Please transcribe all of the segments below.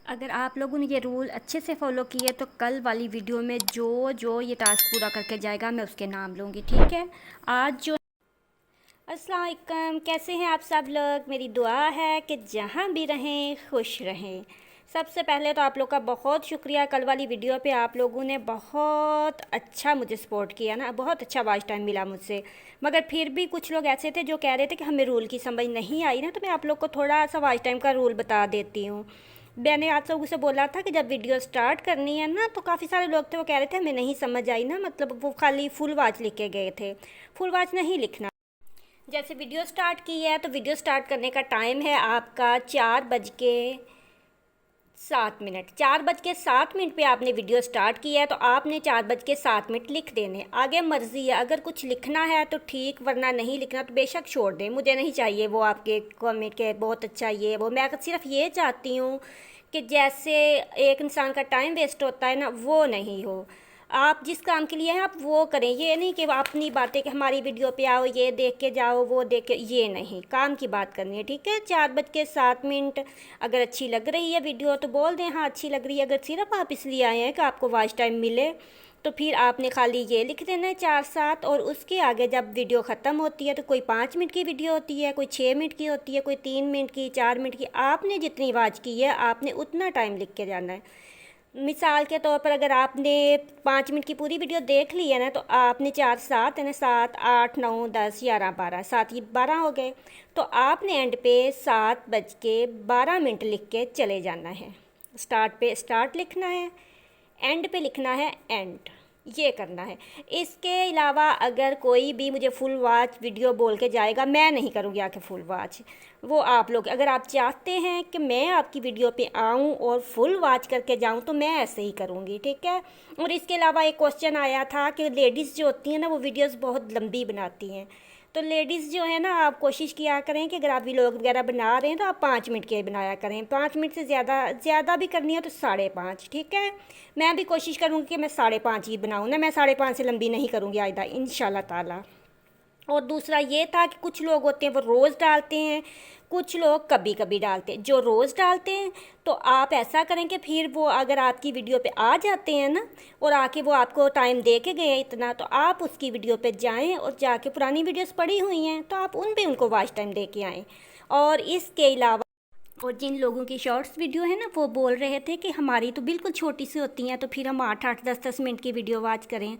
अगर आप लोगों ने ये रूल अच्छे से फॉलो किए तो कल वाली वीडियो में जो जो ये टास्क पूरा करके जाएगा मैं उसके नाम लूँगी, ठीक है। आज जो अस्सलाम वालेकुम, कैसे हैं आप सब लोग। मेरी दुआ है कि जहाँ भी रहें खुश रहें। सबसे पहले तो आप लोग का बहुत शुक्रिया, कल वाली वीडियो पे आप लोगों ने बहुत अच्छा मुझे सपोर्ट किया ना, बहुत अच्छा वॉच टाइम मिला मुझसे। मगर फिर भी कुछ लोग ऐसे थे जो कह रहे थे कि हमें रूल की समझ नहीं आई ना, तो मैं आप लोग को थोड़ा सा वॉच टाइम का रूल बता देती हूँ। मैंने आप लोगों से बोला था कि जब वीडियो स्टार्ट करनी है ना, तो काफ़ी सारे लोग थे वो कह रहे थे हमें नहीं समझ आई ना, मतलब वो खाली फुल वॉच लिख के गए थे। फुल वॉच नहीं लिखना। जैसे वीडियो स्टार्ट की है तो वीडियो स्टार्ट करने का टाइम है आपका 4:07। 4:07 पे आपने वीडियो स्टार्ट किया है तो आपने 4:07 लिख देने। आगे मर्ज़ी है, अगर कुछ लिखना है तो ठीक, वरना नहीं लिखना तो बेशक छोड़ दें। मुझे नहीं चाहिए वो आपके कमेंट के बहुत अच्छा ये वो। मैं सिर्फ ये चाहती हूँ कि जैसे एक इंसान का टाइम वेस्ट होता है ना, वो नहीं हो। आप जिस काम के लिए हैं आप वो करें। ये नहीं कि अपनी बातें कि हमारी वीडियो पे आओ, ये देख के जाओ, वो देख के, ये नहीं, काम की बात करनी है, ठीक है। 4:07। अगर अच्छी लग रही है वीडियो तो बोल दें हाँ अच्छी लग रही है। अगर सिर्फ आप इसलिए आए हैं कि आपको वॉच टाइम मिले तो फिर आपने खाली ये लिख देना है 4:07। और उसके आगे जब वीडियो ख़त्म होती है तो कोई 5 मिनट की वीडियो होती है, कोई 6 मिनट की होती है, कोई 3 मिनट की, 4 मिनट की। आपने जितनी वॉच की है आपने उतना टाइम लिख के जाना है। मिसाल के तौर पर अगर आपने 5 मिनट की पूरी वीडियो देख ली है ना, तो आपने 4:07 यानी 7, 8, 9, 10, 11, 12, 7 ही 12 हो गए। तो आपने एंड पे 7:12 लिख के चले जाना है। स्टार्ट पे स्टार्ट लिखना है, एंड पे लिखना है एंड। ये करना है। इसके अलावा अगर कोई भी मुझे फुल वॉच वीडियो बोल के जाएगा, मैं नहीं करूँगी आके फुल वॉच। वो आप लोग, अगर आप चाहते हैं कि मैं आपकी वीडियो पे आऊँ और फुल वॉच करके जाऊँ तो मैं ऐसे ही करूँगी, ठीक है। और इसके अलावा एक क्वेश्चन आया था कि लेडीज़ जो होती हैं ना वो वीडियोस बहुत लंबी बनाती हैं। तो लेडीज़ जो है ना, आप कोशिश किया करें कि अगर आप व्लॉग वगैरह बना रहे हैं तो आप 5 मिनट के बनाया करें। 5 मिनट से ज़्यादा भी करनी है तो 5:30, ठीक है। मैं भी कोशिश करूँगी कि मैं 5:30 ही बनाऊँ ना, मैं 5:30 से लंबी नहीं करूँगी आइंदा इंशाल्लाह ताला। और दूसरा ये था कि कुछ लोग होते हैं वो रोज़ डालते हैं, कुछ लोग कभी कभी डालते हैं। जो रोज़ डालते हैं तो आप ऐसा करें कि फिर वो अगर आपकी वीडियो पे आ जाते हैं ना, और आके वो आपको टाइम दे के गए हैं इतना, तो आप उसकी वीडियो पे जाएं और जाके पुरानी वीडियोस पड़ी हुई हैं तो आप उन पे उनको वॉच टाइम दे के आएँ। और इसके अलावा और जिन लोगों की शॉर्ट्स वीडियो है ना, वो बोल रहे थे कि हमारी तो बिल्कुल छोटी सी होती हैं तो फिर हम 8-8, 10-10 मिनट की वीडियो वॉच करें।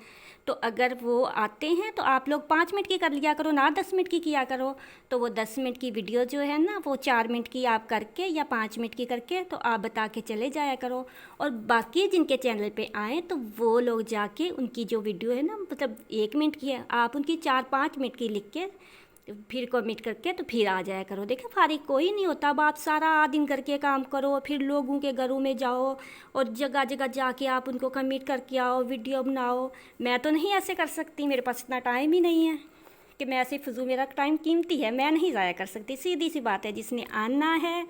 तो अगर वो आते हैं तो आप लोग 5 मिनट की कर लिया करो ना, 10 मिनट की किया करो। तो वो 10 मिनट की वीडियो जो है ना वो 4 मिनट की आप करके या 5 मिनट की करके तो आप बता के चले जाया करो। और बाकी जिनके चैनल पे आए तो वो लोग जाके उनकी जो वीडियो है ना, मतलब 1 मिनट की है, आप उनकी 4-5 मिनट की लिख के फिर कमिट करके तो फिर आ जाया करो। देखो फारिग कोई नहीं होता। अब आप सारा दिन करके काम करो, फिर लोगों के घरों में जाओ और जगह जगह जाके आप उनको कमिट करके आओ, वीडियो बनाओ। मैं तो नहीं ऐसे कर सकती, मेरे पास इतना टाइम ही नहीं है कि मैं ऐसे फजूल, मेरा टाइम कीमती है, मैं नहीं ज़ाया कर सकती। सीधी सी बात है, जिसने आना है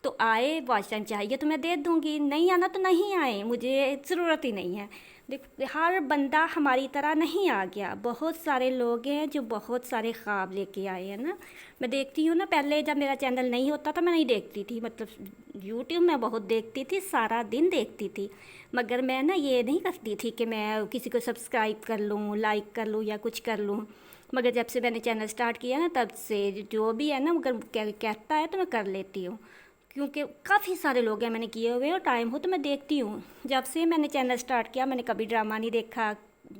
तो आए, वॉच टाइम चाहिए तो मैं दे दूँगी, नहीं आना तो नहीं आए, मुझे ज़रूरत ही नहीं है। देख, हर बंदा हमारी तरह नहीं आ गया। बहुत सारे लोग हैं जो बहुत सारे ख्वाब लेके आए हैं ना। मैं देखती हूँ ना, पहले जब मेरा चैनल नहीं होता था मैं नहीं देखती थी, मतलब यूट्यूब में बहुत देखती थी, सारा दिन देखती थी। मगर मैं ना ये नहीं करती थी कि मैं किसी को सब्सक्राइब कर लूँ, लाइक कर लूँ या कुछ कर लूँ। मगर जब से मैंने चैनल स्टार्ट किया ना, तब से जो भी है ना, अगर कहता है तो मैं कर लेती हूँ। क्योंकि काफ़ी सारे लोग हैं मैंने किए हुए और टाइम हो तो मैं देखती हूँ। जब से मैंने चैनल स्टार्ट किया मैंने कभी ड्रामा नहीं देखा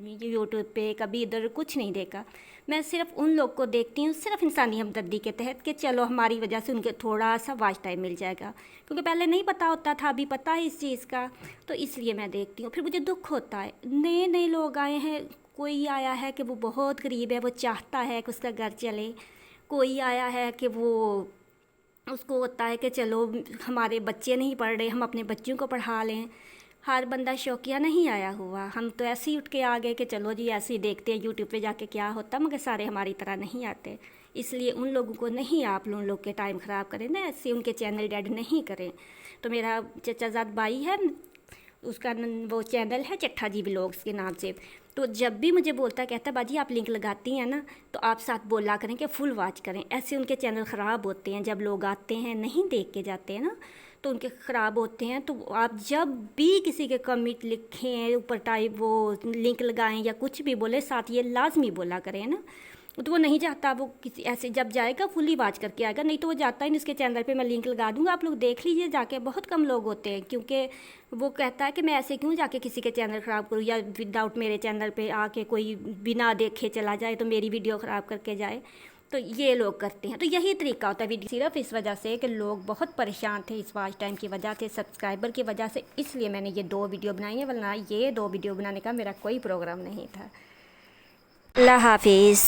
यूट्यूब पे, कभी इधर कुछ नहीं देखा। मैं सिर्फ उन लोग को देखती हूँ सिर्फ इंसानी हमदर्दी के तहत कि चलो हमारी वजह से उनके थोड़ा सा वॉच टाइम मिल जाएगा। क्योंकि पहले नहीं पता होता था, अभी पता है इस चीज़ का, तो इसलिए मैं देखती हूँ। फिर मुझे दुख होता है, नए नए लोग आए हैं, कोई आया है कि वो बहुत गरीब है, वो चाहता है कि उसका घर चले। कोई आया है कि वो उसको होता है कि चलो हमारे बच्चे नहीं पढ़ रहे, हम अपने बच्चों को पढ़ा लें। हर बंदा शौकिया नहीं आया हुआ। हम तो ऐसे ही उठ के आ गए कि चलो जी ऐसे ही देखते हैं यूट्यूब पे जाके क्या होता, मगर सारे हमारी तरह नहीं आते। इसलिए उन लोगों को नहीं, आप उन लोग के टाइम ख़राब करें ना, ऐसे उनके चैनल डेड नहीं करें। तो मेरा चचाजाद भाई है, उसका वो चैनल है चट्ठा जी व्लॉग्स के नाम से। तो जब भी मुझे बोलता कहता बाजी आप लिंक लगाती हैं ना, तो आप साथ बोला करें कि फुल वॉच करें। ऐसे उनके चैनल ख़राब होते हैं जब लोग आते हैं नहीं देख के जाते हैं ना। तो उनके ख़राब होते हैं। तो आप जब भी किसी के कमेंट लिखें, ऊपर टाइप वो लिंक लगाएं या कुछ भी बोले, साथ ये लाजमी बोला करें ना। तो वो नहीं जाता, वो किसी ऐसे जब जाएगा फुली वॉच करके आएगा, नहीं तो वो जाता ही नहीं। उसके चैनल पे मैं लिंक लगा दूँगा, आप लोग देख लीजिए जाके। बहुत कम लोग होते हैं, क्योंकि वो कहता है कि मैं ऐसे क्यों जाके किसी के चैनल ख़राब करूँ, या विदाउट मेरे चैनल पे आके कोई बिना देखे चला जाए तो मेरी वीडियो ख़राब करके जाए। तो ये लोग करते हैं। तो यही तरीका होता है वीडियो, सिर्फ इस वजह से कि लोग बहुत परेशान थे इस वॉच टाइम की वजह से, सब्सक्राइबर की वजह से, इसलिए मैंने ये 2 वीडियो बनाई है, वरना ये 2 वीडियो बनाने का मेरा कोई प्रोग्राम नहीं था। अल्लाह हाफिज़।